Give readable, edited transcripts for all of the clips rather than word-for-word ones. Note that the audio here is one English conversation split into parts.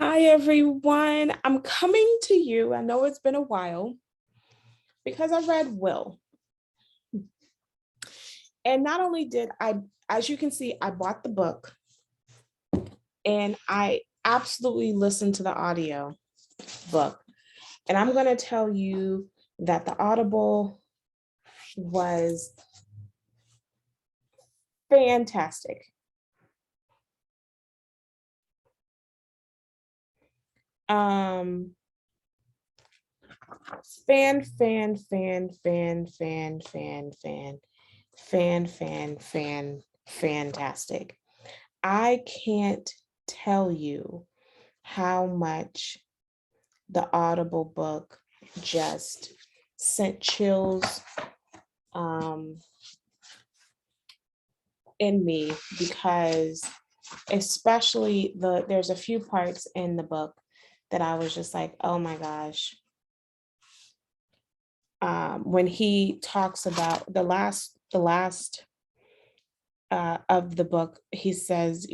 Hi, everyone. I'm coming to you. I know it's been a while because I read Will. And not only did I, as you can see, I bought the book and I absolutely listened to the audio book. And I'm going to tell you that the Audible was fantastic. Um, fan, fan, fan, fan, fan, fan, fan, fan, fan, fan, fantastic. I can't tell you how much the Audible book just sent chills um, in me because especially there's a few parts in the book that I was just like, oh my gosh. When he talks about the last of the book, he says,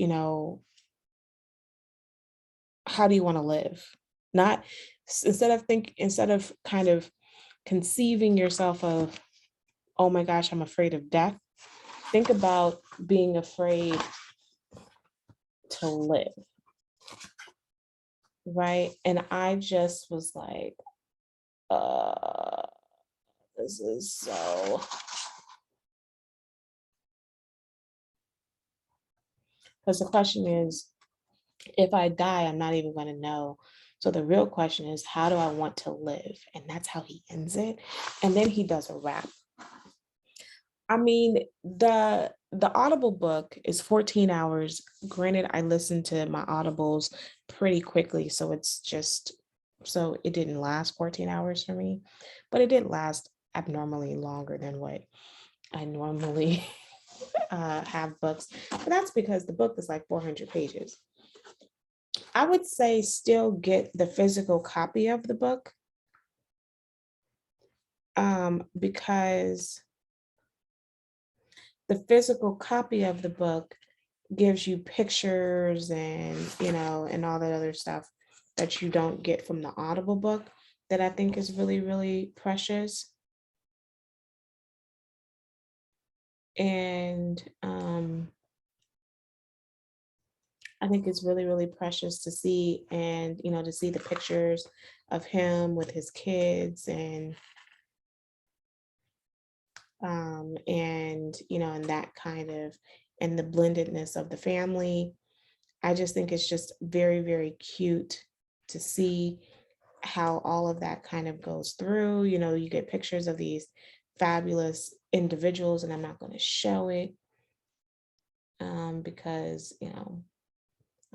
how do you want to live? Not instead of kind of conceiving yourself of, oh my gosh, I'm afraid of death. Think about being afraid to live, right? And I just was like, uh, this is so. Because the question is, if I die, I'm not even going to know. So the real question is, how do I want to live? And that's how he ends it. And then he does a rap. I mean, the Audible book is 14 hours. Granted, I listened to my Audibles pretty quickly, so it didn't last 14 hours for me, but it did last abnormally longer than what I normally have books. But that's because the book is like 400 pages. I would say still get the physical copy of the book because the physical copy of the book gives you pictures and and all that other stuff that you don't get from the Audible book that I think is really, really precious. And I think it's really, really precious to see, and to see the pictures of him with his kids and that kind of, and the blendedness of the family. I just think it's just very, very cute to see how all of that kind of goes through. You get pictures of these fabulous individuals, and I'm not going to show it because,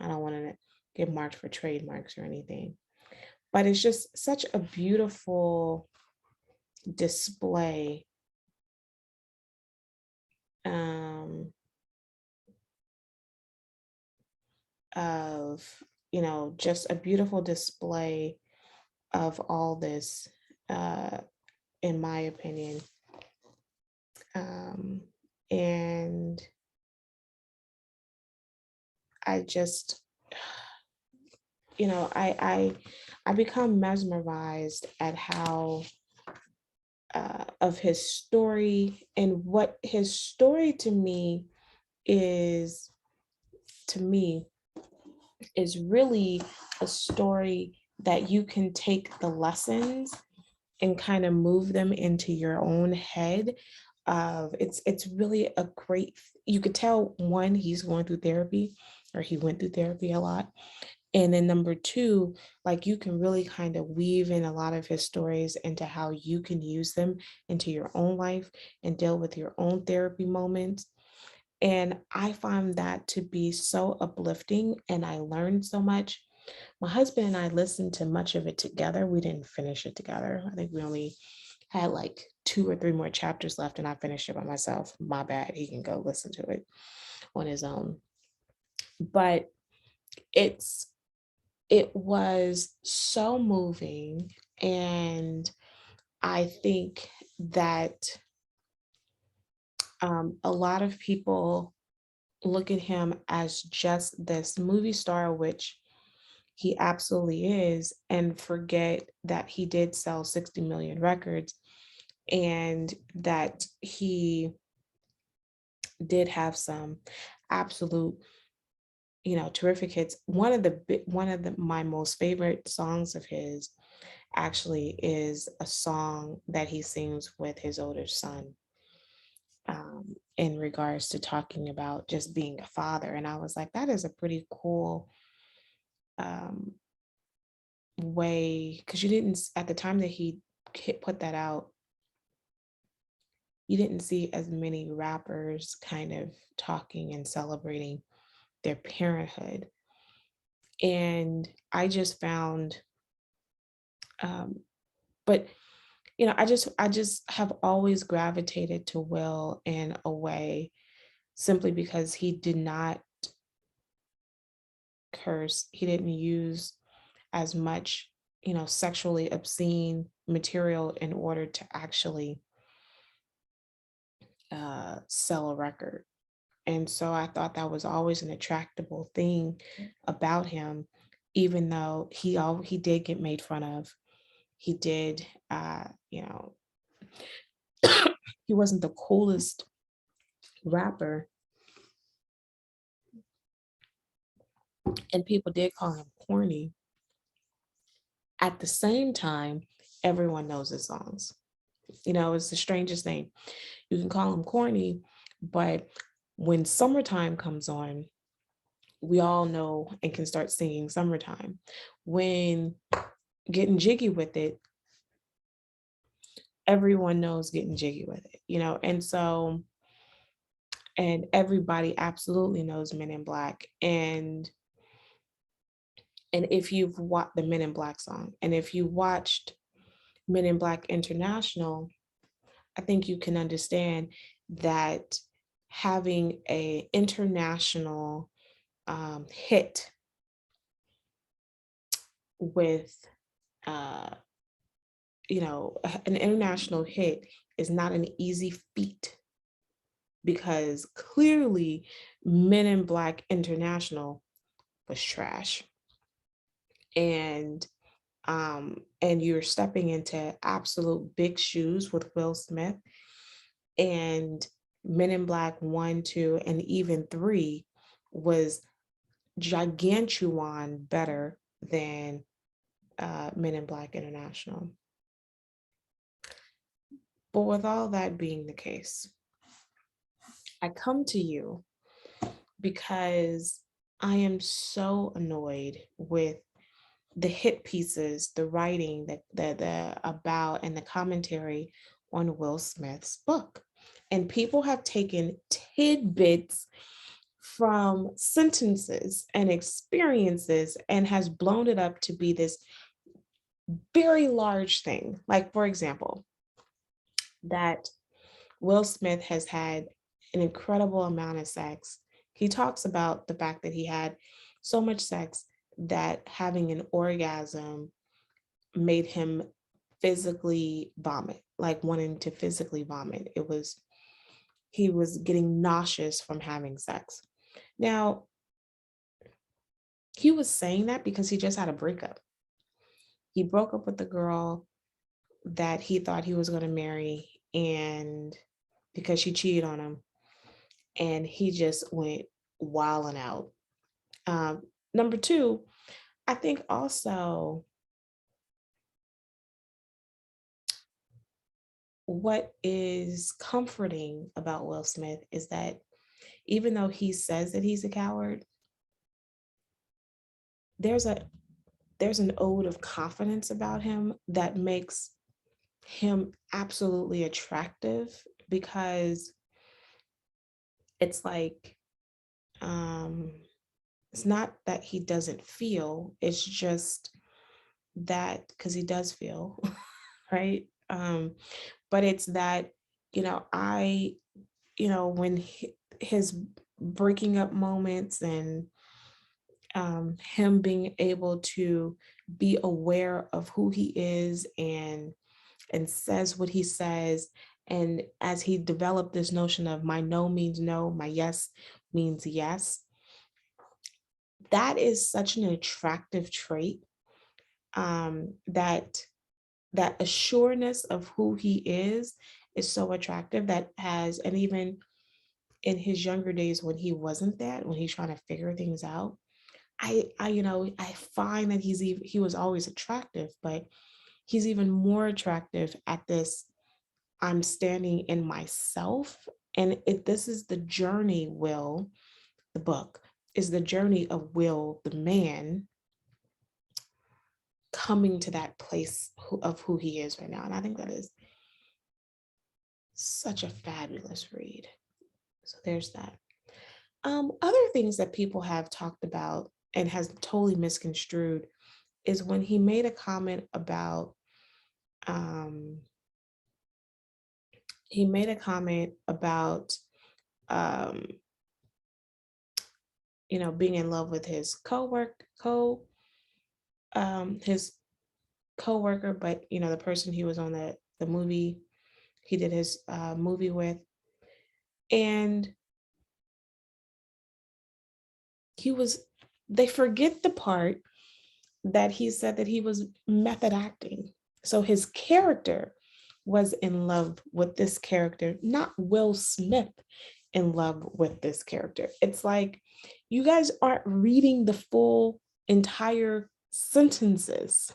I don't want to get marked for trademarks or anything. But it's just such a beautiful display of, just a beautiful display of all this, uh, in my opinion. Um, and I just, I become mesmerized at how of his story, and what his story is to me is really a story that you can take the lessons and kind of move them into your own head. It's really a great, you could tell, one, he's going through therapy, or he went through therapy a lot. And then number two, like, you can really kind of weave in a lot of his stories into how you can use them into your own life and deal with your own therapy moments. And I find that to be so uplifting, and I learned so much. My husband and I listened to much of it together. We didn't finish it together. I think we only had like 2 or 3 more chapters left, and I finished it by myself. My bad. He can go listen to it on his own. But it was so moving, and I think that a lot of people look at him as just this movie star, which He absolutely is, and forget that he did sell 60 million records and that he did have some absolute, terrific hits. One of my most favorite songs of his actually is a song that he sings with his older son, in regards to talking about just being a father. And I was like, that is a pretty cool um, way, because you didn't, at the time that he put that out, you didn't see as many rappers kind of talking and celebrating their parenthood. And I just found, um, but I just have always gravitated to Will in a way simply because he did not curse. He didn't use as much, sexually obscene material in order to actually sell a record. And so I thought that was always an attractable thing about him, even though he did get made fun of. He did, he wasn't the coolest rapper, and people did call him corny. At the same time, everyone knows his songs. It's the strangest thing. You can call him corny, but when summertime comes on, we all know and can start singing summertime. When getting jiggy with it, everyone knows getting jiggy with it, and so, and everybody absolutely knows Men in Black. And if you've watched the Men in Black song, and if you watched Men in Black International, I think you can understand that having a international hit with, uh, an international hit is not an easy feat, because clearly Men in Black International was trash. And you're stepping into absolute big shoes with Will Smith, and Men in Black 1, 2, and even 3 was gigantuan better than Men in Black International. But with all that being the case, I come to you because I am so annoyed with the hit pieces, the writing, the about, and the commentary on Will Smith's book. And people have taken tidbits from sentences and experiences and has blown it up to be this very large thing. Like, for example, that Will Smith has had an incredible amount of sex. He talks about the fact that he had so much sex that having an orgasm made him physically vomit, like wanting to physically vomit. He was getting nauseous from having sex. Now, he was saying that because he just had a breakup. He broke up with the girl that he thought he was going to marry, and because she cheated on him, and he just went wilding out. Number two, I think also what is comforting about Will Smith is that even though he says that he's a coward, there's a there's an ode of confidence about him that makes him absolutely attractive, because it's like, um it's not that he doesn't feel, it's just that, because he does feel, right? But it's that, I, when his breaking up moments, and him being able to be aware of who he is, and says what he says, and as he developed this notion of my no means no, my yes means yes, that is such an attractive trait, that that assuredness of who he is so attractive, that has, and even in his younger days when he wasn't that, when he's trying to figure things out, I find that he was always attractive, but he's even more attractive at this. I'm standing in myself, and this is the journey. Will, the book is the journey of Will, the man, coming to that place of who he is right now, and I think that is such a fabulous read. So there's that. Other things that people have talked about and has totally misconstrued is when he made a comment about um, he made a comment about um, being in love with his his coworker, but the person he was on the movie, he did his movie with, and they forget the part that he said that he was method acting. So his character was in love with this character, not Will Smith in love with this character. It's like you guys aren't reading the full entire sentences.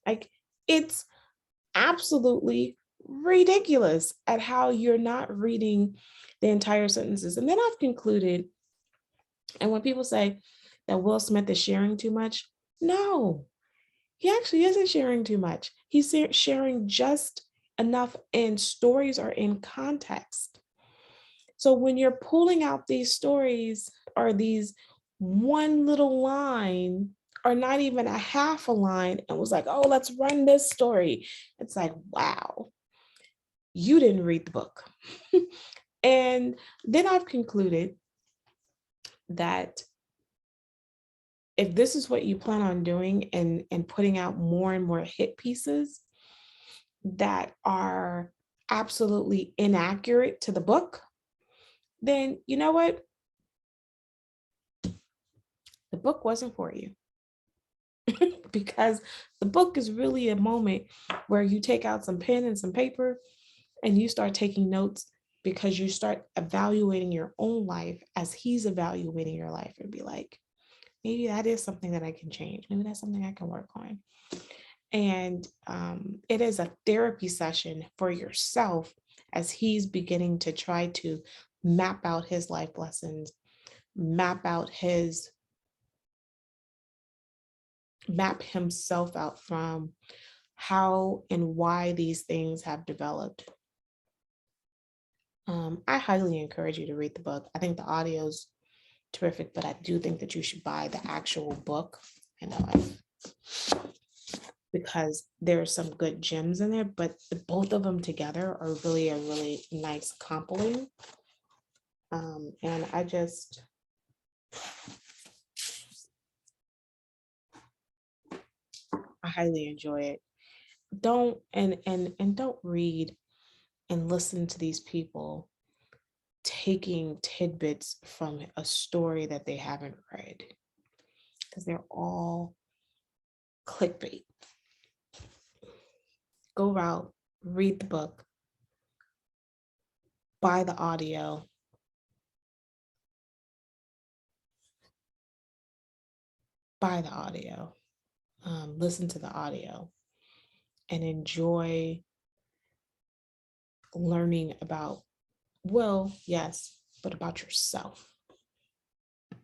Like, it's absolutely ridiculous at how you're not reading the entire sentences. And then I've concluded, and when people say that Will Smith is sharing too much, no, he actually isn't sharing too much. He's sharing just enough, and stories are in context. So when you're pulling out these stories, or these one little line, or not even a half a line, and was like, oh, let's run this story. It's like, wow, you didn't read the book. And then I've concluded that if this is what you plan on doing, and putting out more and more hit pieces that are absolutely inaccurate to the book, then you know what? The book wasn't for you. Because the book is really a moment where you take out some pen and some paper and you start taking notes, because you start evaluating your own life as he's evaluating your life, and be like, maybe that is something that I can change. Maybe that's something I can work on. And it is a therapy session for yourself as he's beginning to try to map out his life lessons, map himself out from how and why these things have developed. I highly encourage you to read the book. I think the audio's terrific, but I do think that you should buy the actual book. Because there are some good gems in there, but both of them together are really a really nice compliment. And I highly enjoy it. Don't read and listen to these people taking tidbits from a story that they haven't read, because they're all clickbait. Go out, read the book, buy the audio, listen to the audio, and enjoy learning about Will, yes, but about yourself.